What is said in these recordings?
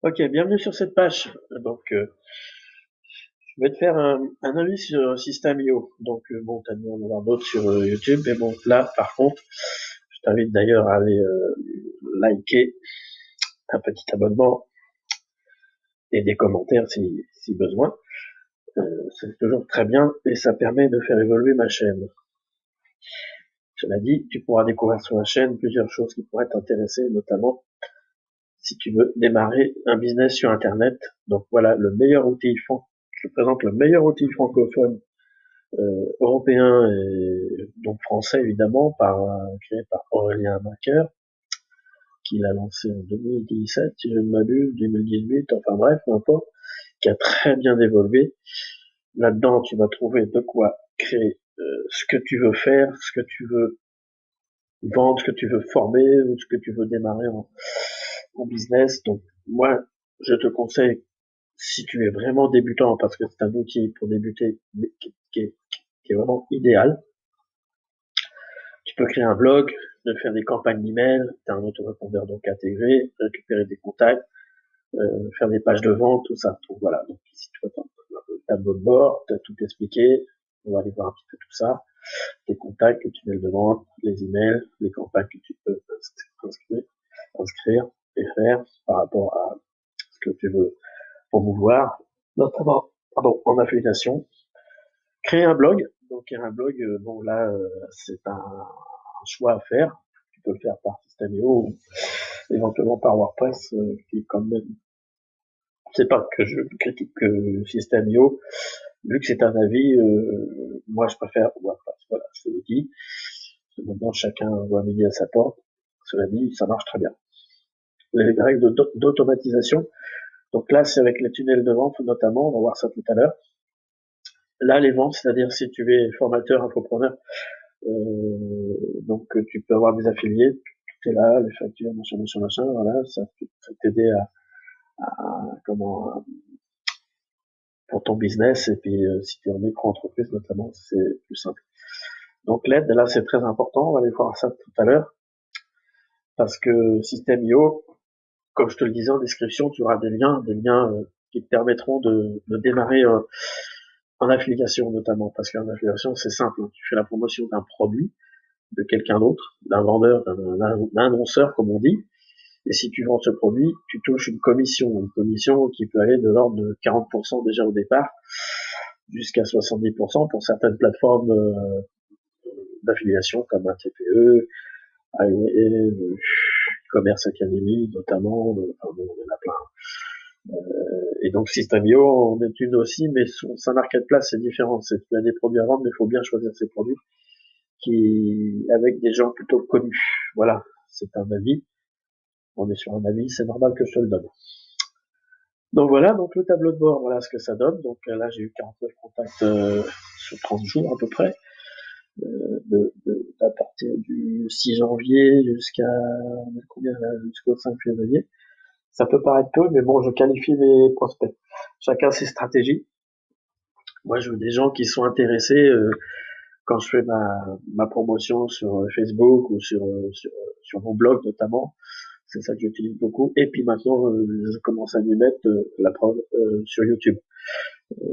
Ok, bienvenue sur cette page. Je vais te faire un avis sur System.io. Bon, t'as dû en avoir d'autres sur YouTube, mais bon, là, par contre, je t'invite d'ailleurs à aller liker un petit abonnement et des commentaires si besoin. C'est toujours très bien et ça permet de faire évoluer ma chaîne. Cela dit, tu pourras découvrir sur la chaîne plusieurs choses qui pourraient t'intéresser, notamment si tu veux démarrer un business sur Internet. Donc voilà, je te présente le meilleur outil francophone européen et donc français évidemment, créé par Aurélien Macker, qui l'a lancé en 2017, si je ne m'abuse, 2018, enfin bref, peu importe, qui a très bien évolué. Là-dedans, tu vas trouver de quoi créer ce que tu veux faire, ce que tu veux vendre, ce que tu veux former ou ce que tu veux démarrer en business. Donc moi, je te conseille, si tu es vraiment débutant, parce que c'est un outil pour débuter qui est vraiment idéal. Tu peux créer un blog, de faire des campagnes d'email, tu as un autorépondeur donc intégré, récupérer des contacts, faire des pages de vente, tout ça. Donc voilà, donc ici tu vois un tableau de bord, tu as tout expliqué, on va aller voir un petit peu tout ça, tes contacts, tes tunnels de vente, les emails, les campagnes que tu peux inscrire et faire par rapport à ce que tu veux promouvoir, notamment en affiliation. Créer un blog, donc un blog, bon là c'est un choix à faire. Tu peux le faire par System.io ou éventuellement par WordPress, qui est quand même, c'est pas que je critique que System.io, vu que c'est un avis, moi je préfère WordPress. Voilà, je te le dis. Maintenant chacun voit midi à sa porte. Cela dit, ça marche très bien. Les règles d'automatisation. Donc là, c'est avec les tunnels de vente notamment. On va voir ça tout à l'heure. Là, les ventes, c'est-à-dire si tu es formateur, infopreneur, donc tu peux avoir des affiliés, tout est là, les factures, machin, voilà, ça peut t'aider comment pour ton business et puis si tu es en micro-entreprise notamment, c'est plus simple. Donc l'aide, là c'est très important, on va aller voir ça tout à l'heure, parce que System.io, comme je te le disais en description, tu auras des liens qui te permettront de démarrer en affiliation notamment, parce qu'en affiliation c'est simple, hein. Tu fais la promotion d'un produit, de quelqu'un d'autre, d'un vendeur, d'un annonceur comme on dit. Et si tu vends ce produit, tu touches une commission qui peut aller de l'ordre de 40% déjà au départ, jusqu'à 70% pour certaines plateformes d'affiliation comme un TPE, AE, Commerce Academy notamment, enfin bon, il y en a plein. Et donc System.io en est une aussi, mais sa marketplace c'est différent. Tu as des produits à vendre, mais il faut bien choisir ses produits avec des gens plutôt connus. Voilà, c'est un avis. On est sur un avis, c'est normal que je te le donne. Donc voilà, donc le tableau de bord, voilà ce que ça donne. Donc là, j'ai eu 49 contacts sur 30 jours à peu près, à partir du 6 janvier jusqu'au 5 février. Ça peut paraître peu, mais bon, je qualifie mes prospects. Chacun ses stratégies. Moi, je veux des gens qui sont intéressés quand je fais ma promotion sur Facebook ou sur mon blog notamment. C'est ça que j'utilise beaucoup. Et puis maintenant, je commence à lui mettre la preuve sur YouTube.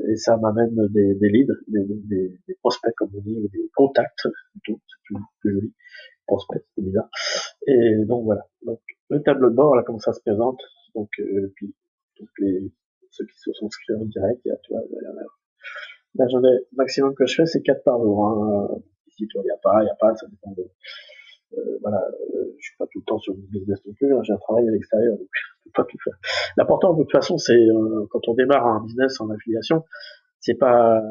Et ça m'amène des leads, des prospects comme on dit, ou des contacts plutôt, c'est plus joli. Prospects, c'est bizarre. Et donc voilà. Donc le tableau de bord, là, comment ça se présente. Puis donc ceux qui se sont inscrits en direct, il y a toi, la journée maximum que je fais, c'est 4 par jour. Hein. Ici, toi, il y a pas, ça dépend de, voilà, je suis pas tout le temps sur le business non plus, hein, j'ai un travail à l'extérieur, donc je peux pas tout faire. L'important, de toute façon, c'est quand on démarre un business en affiliation, c'est pas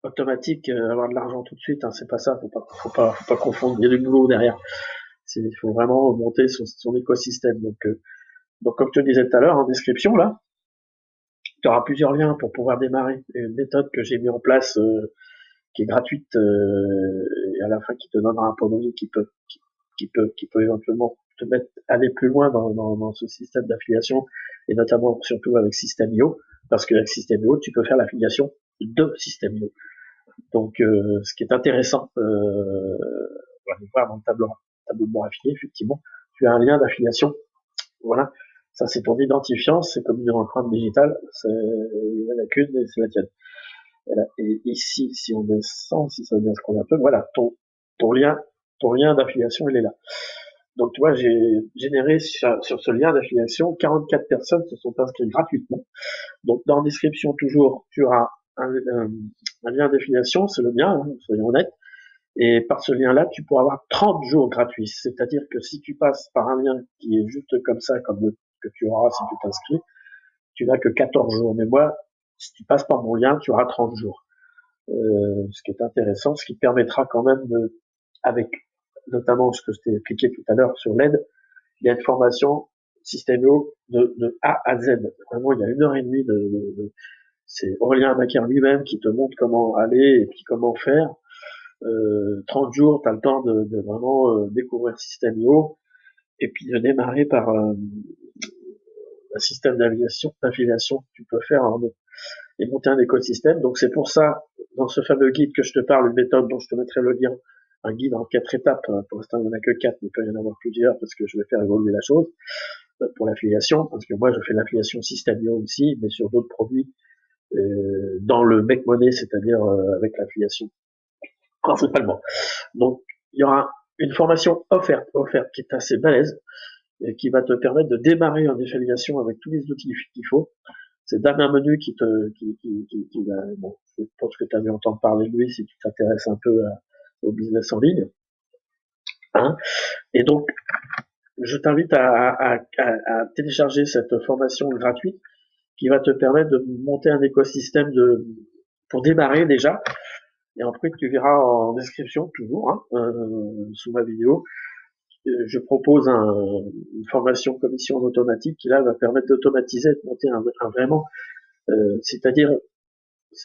automatique avoir de l'argent tout de suite, hein, c'est pas ça, faut pas confondre, il y a du boulot derrière. Il faut vraiment monter son écosystème. Donc comme je te disais tout à l'heure, en description là, tu auras plusieurs liens pour pouvoir démarrer. Et une méthode que j'ai mis en place qui est gratuite et à la fin qui te donnera un produit qui peut éventuellement te mettre aller plus loin dans ce système d'affiliation et notamment surtout avec System.io parce qu'avec System.io tu peux faire l'affiliation de System.io. Donc ce qui est intéressant, on va aller voir dans le tableau de bord affilié effectivement, tu as un lien d'affiliation, voilà, Ça, c'est ton identifiant, c'est comme une empreinte digitale, il y en a qu'une et c'est la tienne. Et ici, si on descend, si ça veut bien scroller un peu, voilà, ton lien, ton lien d'affiliation, il est là. Donc, tu vois, j'ai généré sur ce lien d'affiliation, 44 personnes se sont inscrites gratuitement. Donc, dans la description, toujours, tu auras un lien d'affiliation, c'est le mien, hein, soyons honnêtes. Et par ce lien-là, tu pourras avoir 30 jours gratuits. C'est-à-dire que si tu passes par un lien qui est juste comme ça, comme le que tu auras si tu t'inscris, tu n'as que 14 jours. Mais moi, si tu passes par mon lien, tu auras 30 jours. Ce qui est intéressant, ce qui permettra quand même de, avec notamment ce que je t'ai expliqué tout à l'heure sur l'aide, il y a une formation Systémio de A à Z. Vraiment, il y a 1 heure et demie c'est Aurélien Macaire lui-même qui te montre comment aller et puis comment faire. 30 jours, tu as le temps de vraiment découvrir Systémio et puis de démarrer par un système d'affiliation que tu peux faire et monter un écosystème. Donc c'est pour ça, dans ce fameux guide que je te parle, une méthode dont je te mettrai le lien, un guide en 4 étapes, pour l'instant il n'y en a que 4, mais il peut y en avoir plusieurs parce que je vais faire évoluer la chose, pour l'affiliation, parce que moi je fais l'affiliation Systemio aussi, mais sur d'autres produits, dans le make money, c'est-à-dire avec l'affiliation principalement. Donc il y aura une formation offerte qui est assez balèze, et qui va te permettre de démarrer en affiliation avec tous les outils qu'il faut. C'est Damien Menu qui va, bon, je pense que tu as dû entendre parler de lui si tu t'intéresses un peu au business en ligne. Hein. Et donc, je t'invite à télécharger cette formation gratuite qui va te permettre de monter un écosystème pour démarrer déjà. Et ensuite, tu verras en description, toujours, sous ma vidéo, je propose une formation commission automatique qui là va permettre d'automatiser et de monter un vraiment, c'est-à-dire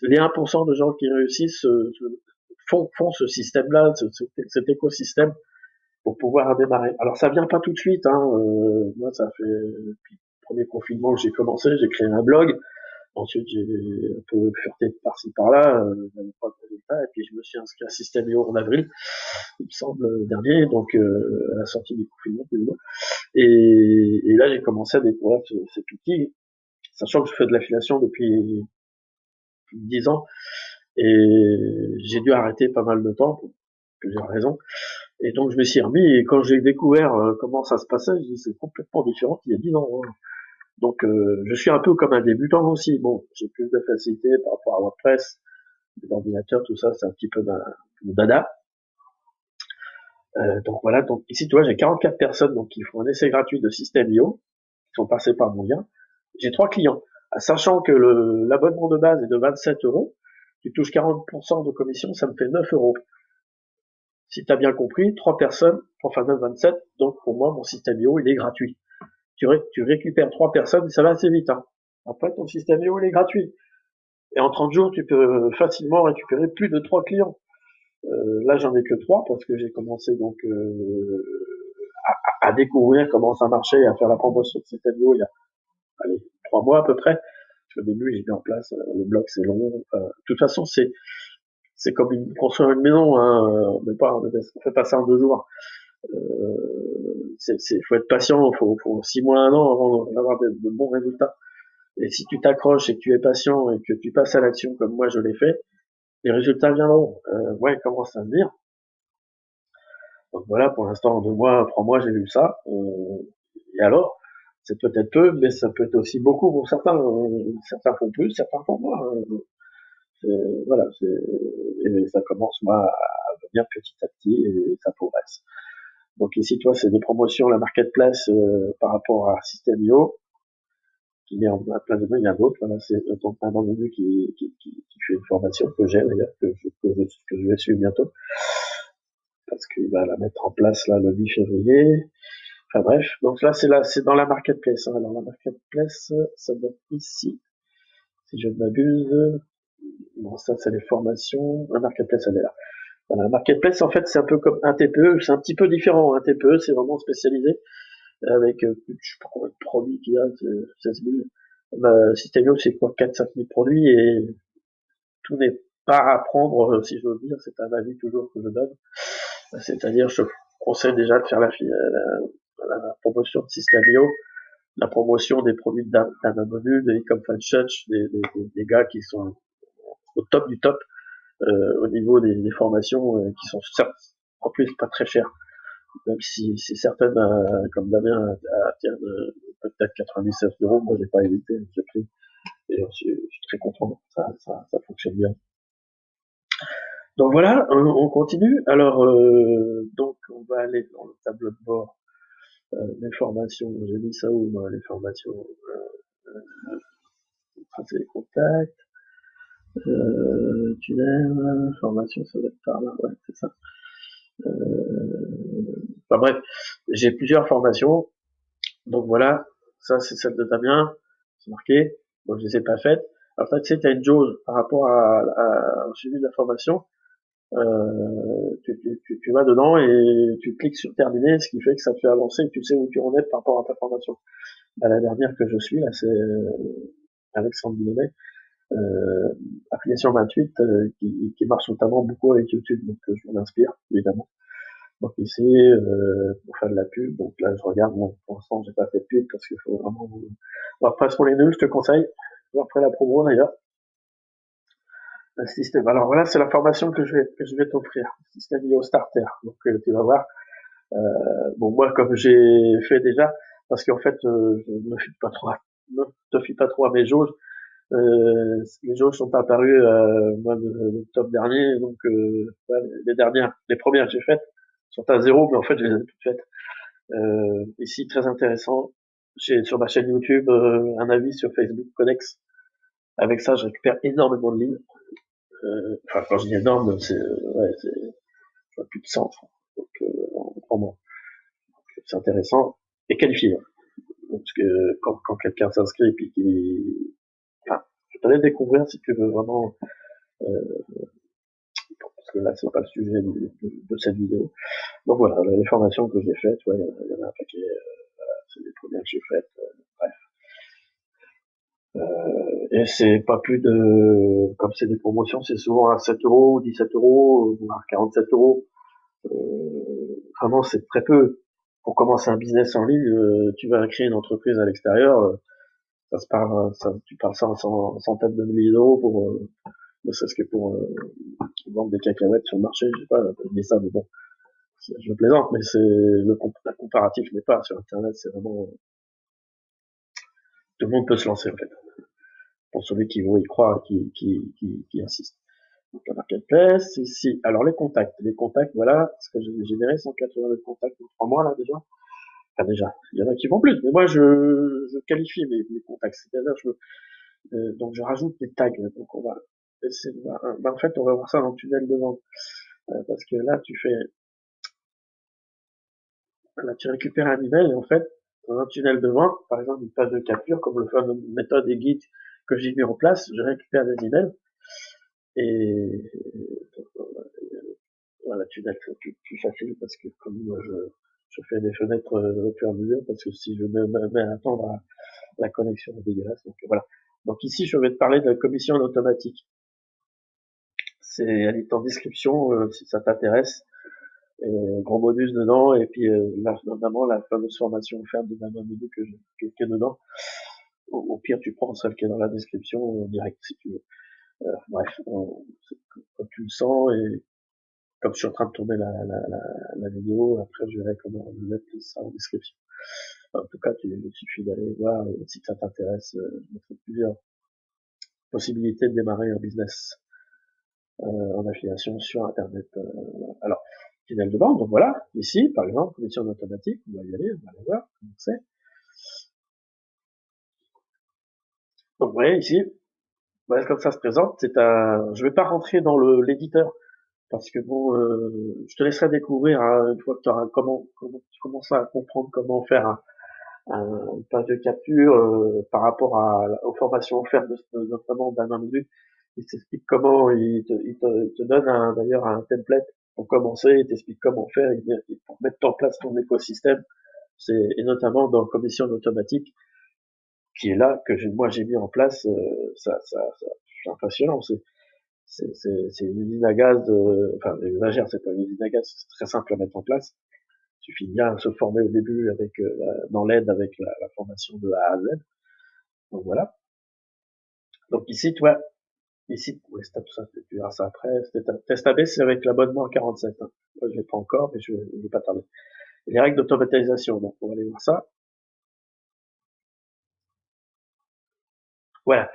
les 1% de gens qui réussissent font ce système-là, cet écosystème pour pouvoir démarrer. Alors ça vient pas tout de suite. Moi, ça fait depuis le premier confinement que j'ai commencé, j'ai créé un blog. Ensuite, j'ai un peu fureté par-ci par-là, j'avais pas de résultat, et puis je me suis inscrit à Systemio en avril, il me semble, dernier, donc à la sortie du confinement, plus ou moins. Et là, j'ai commencé à découvrir cet outil, sachant que je fais de l'affiliation depuis 10 ans, et j'ai dû arrêter pas mal de temps, pour plusieurs raisons. Et donc je me suis remis, et quand j'ai découvert comment ça se passait, je dis c'est complètement différent qu'il y a 10 ans. Hein. Donc je suis un peu comme un débutant aussi. Bon, j'ai plus de facilité par rapport à WordPress, les ordinateurs, tout ça, c'est un petit peu mon dada. Donc voilà, donc ici tu vois, j'ai 44 personnes donc qui font un essai gratuit de System.io, qui sont passés par mon lien. J'ai 3 clients. Sachant que l'abonnement de base est de 27 euros, tu touches 40% de commission, ça me fait 9 euros. Si tu as bien compris, 3 personnes, 3 fois 9, 27, donc pour moi, mon System.io, il est gratuit. Tu récupères 3 personnes et ça va assez vite. Hein. Après, ton System.io, il est gratuit. Et en 30 jours, tu peux facilement récupérer plus de 3 clients. Là, j'en ai que 3 parce que j'ai commencé donc à découvrir comment ça marchait, à faire la promotion de System.io il y a allez, 3 mois à peu près. Au début, j'ai mis en place, le blog, c'est long. De toute façon, c'est comme construire une maison. Hein. On fait pas ça en 2 jours. Faut être patient, faut 6 mois, 1 an avant d'avoir de bons résultats. Et si tu t'accroches et que tu es patient et que tu passes à l'action comme moi je l'ai fait, les résultats viendront. Ouais, commence à venir. Donc voilà, pour l'instant, en 2 mois, 3 mois, j'ai vu ça. Et alors, c'est peut-être peu, mais ça peut être aussi beaucoup pour certains. Certains font plus, certains font moins. Voilà, et ça commence moi à venir petit à petit et ça progresse. Donc ici, toi, c'est des promotions, la marketplace par rapport à System.io, qui met en plein de il y a d'autres. Voilà, c'est donc un menu qui fait une formation que j'ai d'ailleurs, que je vais suivre bientôt, parce qu'il va la mettre en place là le 8 février. Enfin bref, donc là c'est dans la marketplace. Hein. Alors la marketplace, ça doit être ici, si je ne m'abuse. Bon, ça c'est les formations. La marketplace, elle est là. Voilà, la marketplace, en fait, c'est un peu comme un TPE, c'est un petit peu différent. Un TPE, c'est vraiment spécialisé, avec, je sais pas combien de produits qu'il y a, 16 000. Systemio, c'est quoi, 4-5 000 produits, et tout n'est pas à prendre, si j'ose dire, c'est un avis toujours que je donne. C'est-à-dire, je conseille déjà de faire la promotion de Systemio, la promotion des produits d'Anamonu, des Ecom Church, des gars qui sont au top du top au niveau des formations qui sont certes en plus pas très chères, même si certaines comme Damien tiennent peut-être 97 €, moi j'ai pas hésité, j'ai pris et je suis très content, ça fonctionne bien. Donc voilà, on continue. Alors donc on va aller dans le tableau de bord, les formations, j'ai mis ça où moi, les formations, tracer les contacts, tunnel, formation, ça va être par là, ouais, c'est ça. Enfin bref, j'ai plusieurs formations, donc voilà, ça c'est celle de Damien, c'est marqué, donc je les ai pas faites. Après, tu sais, tu as une jauge par rapport au suivi de la formation, tu vas dedans et tu cliques sur terminer, ce qui fait que ça te fait avancer et tu sais où tu en es par rapport à ta formation. Bah, la dernière que je suis, là, c'est Alexandre Dinomet, affiliation 28, qui marche notamment beaucoup avec YouTube, donc je m'en inspire, évidemment. Donc ici, pour faire de la pub, donc là je regarde, bon, pour l'instant j'ai pas fait de pub parce qu'il faut vraiment... Bon, après pour les nuls, je te conseille, après la promo d'ailleurs, le système. Alors voilà, c'est la formation que je vais t'offrir, système IO Starter. Donc tu vas voir, bon moi comme j'ai fait déjà, parce qu'en fait je ne me fie pas trop ne te fie pas trop à mes jauges. Les jauges sont apparues mois d'octobre dernier, donc ouais, les premières que j'ai faites sont à 0, mais en fait je les ai toutes faites. Ici très intéressant, j'ai sur ma chaîne YouTube un avis sur Facebook Connex. Avec ça, je récupère énormément de lignes. Enfin, quand je dis énorme, c'est ouais, c'est plus de 100 donc, en mois. C'est intéressant et qualifié. Parce que quand quelqu'un s'inscrit et puis qu'il... Enfin, je te laisse découvrir si tu veux vraiment... parce que là, c'est pas le sujet de cette vidéo. Donc voilà, les formations que j'ai faites, ouais, il y en a un paquet. C'est les premières que j'ai faites. Bref. Et c'est pas plus de... Comme c'est des promotions, c'est souvent à 7 €, 17 €, voire 47 €. Vraiment, c'est très peu. Pour commencer un business en ligne, tu vas créer une entreprise à l'extérieur, tu parles ça en centaines de milliers d'euros pour, ne serait-ce que pour vendre des cacahuètes sur le marché, je sais pas, je dis ça, mais bon, je plaisante, mais la comparatif n'est pas sur Internet, c'est vraiment, tout le monde peut se lancer en fait, pour celui qui veut y croire, qui insiste. Donc la marketplace, ici, alors les contacts, voilà, ce que j'ai généré 182 contacts en 3 mois là déjà. Enfin déjà, il y en a qui vont plus, mais moi je qualifie mes contacts, c'est-à-dire donc je rajoute des tags, donc on va essayer de voir, en fait on va voir ça dans le tunnel de vente, parce que là tu récupères un email et en fait dans un tunnel de vente, par exemple une page de capture, comme le fait une méthode et guide que j'ai mis en place, je récupère des emails et voilà, tunnel c'est plus facile parce que comme moi je fais des fenêtres au fur et à mesure parce que si je me mets à attendre la connexion est dégueulasse. Donc voilà. Donc ici, je vais te parler de la commission en automatique. Elle est en description si ça t'intéresse. Gros bonus dedans et puis notamment la fameuse formation offerte de Damien Menu qui est dedans. Au pire, tu prends celle qui est dans la description direct si tu veux. Bref, comme tu le sens et comme je suis en train de tourner la vidéo, après je verrai comment mettre ça en description. En tout cas, il suffit d'aller voir et si ça t'intéresse, je mettrai plusieurs possibilités de démarrer un business en affiliation sur Internet. Alors, tunnel de vente, donc voilà, ici, par exemple, commission automatique, on va y aller, on va aller voir comment c'est. Donc, vous voyez ici, voilà comme ça se présente. Je vais pas rentrer dans l'éditeur parce que bon, je te laisserai découvrir hein, une fois que tu auras tu commences à comprendre comment faire une page de capture par rapport aux formations offertes notamment d'un individu. Il t'explique comment, il te donne d'ailleurs un template pour commencer, il t'explique comment faire, pour mettre en place ton écosystème, et notamment dans commission automatique, qui est là, que moi j'ai mis en place, c'est impressionnant, c'est une usine à gaz, enfin, j'exagère, c'est pas une usine à gaz, c'est très simple à mettre en place. Il suffit bien de se former au début avec dans l'aide avec la formation de A à Z. Donc voilà. Donc ici, toi, ici, ouais, c'est tout ça, tu verras ça après. Test AB, c'est avec l'abonnement à 47. Hein. Moi, je l'ai pas encore, mais je vais pas tarder. Et les règles d'automatisation, donc on va aller voir ça. Voilà.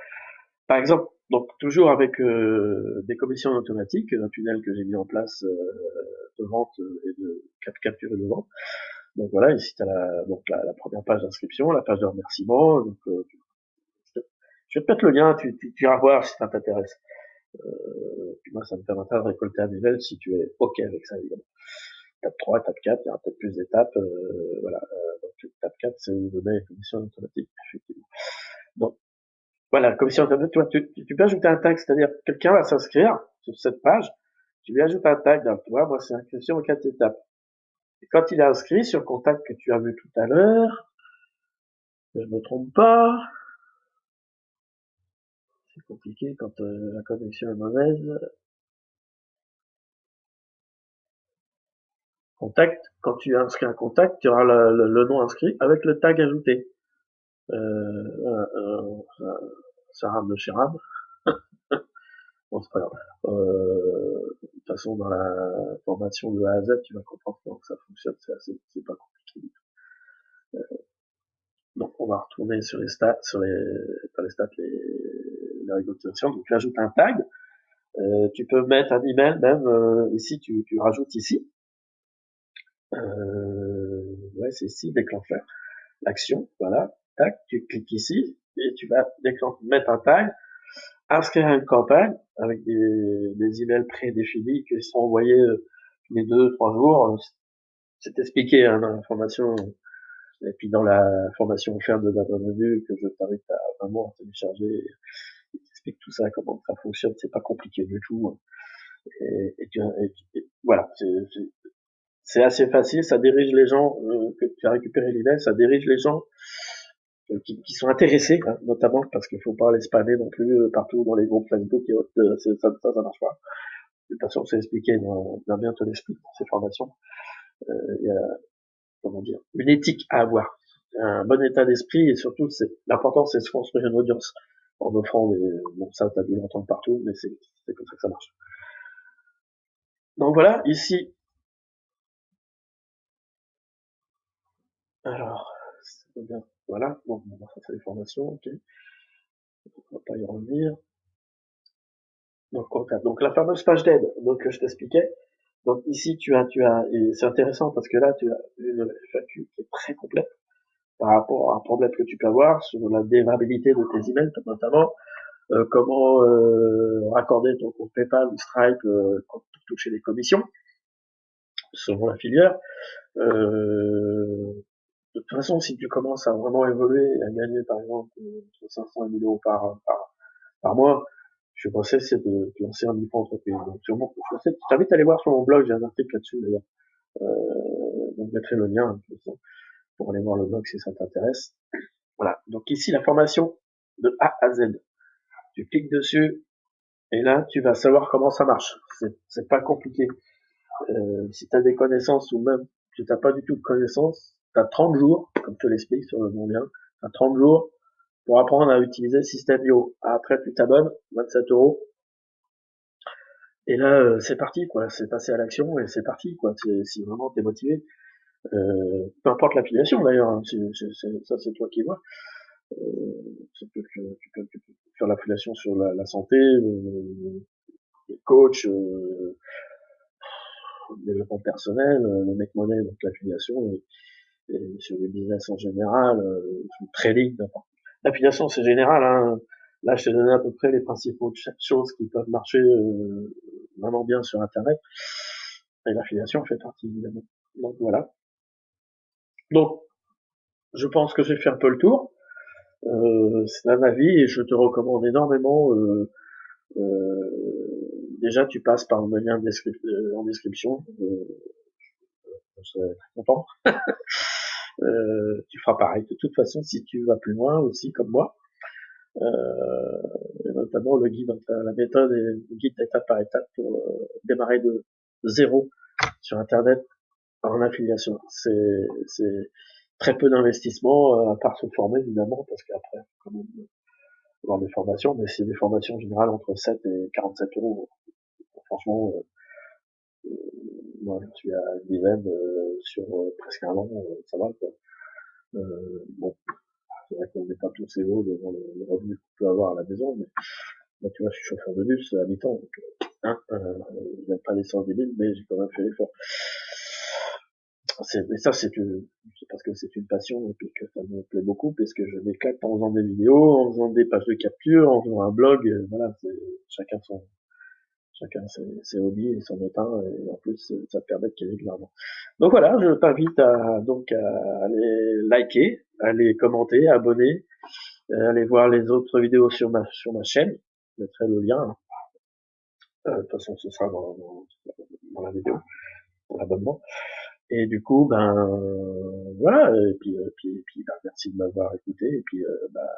Par exemple, donc toujours avec des commissions automatiques, un tunnel que j'ai mis en place de vente et de capture et de vente. Donc voilà, ici tu as la première page d'inscription, la page de remerciement. Donc, je vais te mettre le lien, tu iras voir si ça t'intéresse. Puis moi, ça me permettra de récolter un email si tu es OK avec ça, évidemment. Étape 3, étape 4, il y aura peut-être plus d'étapes. Voilà. Donc étape 4, c'est vous donner les commissions automatiques, effectivement. Donc voilà, commission automatique, tu peux ajouter un tag, c'est-à-dire quelqu'un va s'inscrire sur cette page, tu lui ajoutes un tag, tu vois, moi c'est inscription en 4 étapes. Et quand il est inscrit sur le contact que tu as vu tout à l'heure, je ne me trompe pas, c'est compliqué quand la connexion est mauvaise. Contact, quand tu inscris un contact, tu auras le nom inscrit avec le tag ajouté. Ça rame de chez Rame. Bon, c'est pas grave. De toute façon, dans la formation de A à Z, tu vas comprendre comment ça fonctionne. C'est pas compliqué. Donc, on va retourner sur les stats, pas les stats, les réglementations. Donc, tu ajoutes un tag. Tu peux mettre un email même. Ici, tu rajoutes ici. Ouais, c'est ici, déclencheur. L'action, voilà. Tac, tu cliques ici et tu vas mettre un tag, inscrire une campagne avec des emails prédéfinis qui sont envoyés tous les 2-3 jours. C'est expliqué hein, dans la formation et puis dans la formation offerte de Data Menu que je t'invite à vraiment télécharger. Il t'explique tout ça, comment ça fonctionne. C'est pas compliqué du tout. Et voilà, c'est assez facile. Ça dirige les gens que tu as récupéré l'email, ça dirige les gens qui sont intéressés, hein, notamment parce qu'il faut pas les spammer non plus partout dans les groupes Facebook et autres, ça marche pas. De toute façon, c'est expliqué dans bien te l'explique dans ces formations. Il y a, comment dire, une éthique à avoir, un bon état d'esprit et surtout, l'important, c'est de se construire une audience en offrant des, bon, ça, t'as dû l'entendre partout, mais c'est comme ça que ça marche. Donc voilà, ici, alors, c'est bien, voilà, bon, ça c'est les formations, ok, on va pas y revenir. Donc la fameuse page d'aide, donc que je t'expliquais. Donc ici et c'est intéressant parce que là tu as une FAQ qui est très complète par rapport à un problème que tu peux avoir sur la délivrabilité de tes emails, notamment comment raccorder ton compte PayPal ou Stripe pour toucher les commissions selon la filière. De toute façon, si tu commences à vraiment évoluer et à gagner par exemple 500 et 1000 euros par mois, je pensais c'est de lancer un micro-entreprise. Donc, je t'invite à aller voir sur mon blog, j'ai un article là-dessus d'ailleurs. Donc, je mettrai le lien pour aller voir le blog si ça t'intéresse. Voilà. Donc ici, la formation de A à Z. Tu cliques dessus et là, tu vas savoir comment ça marche. C'est pas compliqué. Si tu as des connaissances ou même si tu n'as pas du tout de connaissances, tu as 30 jours, comme je te l'explique sur le bon lien, tu as 30 jours pour apprendre à utiliser System.io. Après, tu t'abonnes, 27 euros. Et là, c'est parti, quoi. C'est passé à l'action et c'est parti, quoi. Si vraiment t'es motivé, peu importe l'affiliation d'ailleurs, hein, ça c'est toi qui vois. Tu peux faire l'affiliation sur la santé, le coach, le développement personnel, le make money, donc l'affiliation, et sur le business en général, sur le trading, n'importe. L'affiliation c'est général, hein. Là, je t'ai donné à peu près les principaux choses qui peuvent marcher vraiment bien sur Internet. Et l'affiliation fait partie, évidemment. Donc voilà. Donc, je pense que j'ai fait un peu le tour. C'est un avis et je te recommande énormément. Déjà, tu passes par le lien en description. Je serais très content. Tu feras pareil. De toute façon, si tu vas plus loin aussi, comme moi, notamment le guide, la méthode et le guide étape par étape pour démarrer de zéro sur Internet en affiliation. C'est très peu d'investissement, à part se former évidemment, parce qu'après, faut quand même avoir des formations, mais c'est des formations générales entre 7 et 47 euros. Franchement, moi je suis à une dizaine sur presque un an, ça va quoi. Bon, c'est vrai qu'on n'est pas tous égaux devant les revenus qu'on peut avoir à la maison, mais moi tu vois, je suis chauffeur de bus à mi-temps, donc je n'aime pas l'essence des villes, mais j'ai quand même fait l'effort. Mais ça, c'est parce que c'est une passion et puis que ça me plaît beaucoup, parce que je m'éclate en faisant des vidéos, en faisant des pages de capture, en faisant un blog, voilà, chacun ses hobbies et son état, et en plus, ça te permet de gagner de l'argent. Donc voilà, je t'invite à aller liker, à aller commenter, abonner, aller voir les autres vidéos sur ma chaîne. Je mettrai le lien, hein. De toute façon, ce sera dans la vidéo, pour l'abonnement. Et du coup, ben voilà, et puis ben, merci de m'avoir écouté, et puis ben,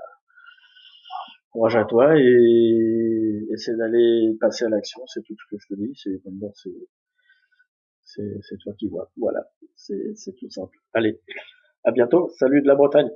courage à toi, et essaie d'aller passer à l'action, c'est tout ce que je te dis, c'est maintenant c'est toi qui vois. Voilà, c'est tout simple. Allez, à bientôt, salut de la Bretagne.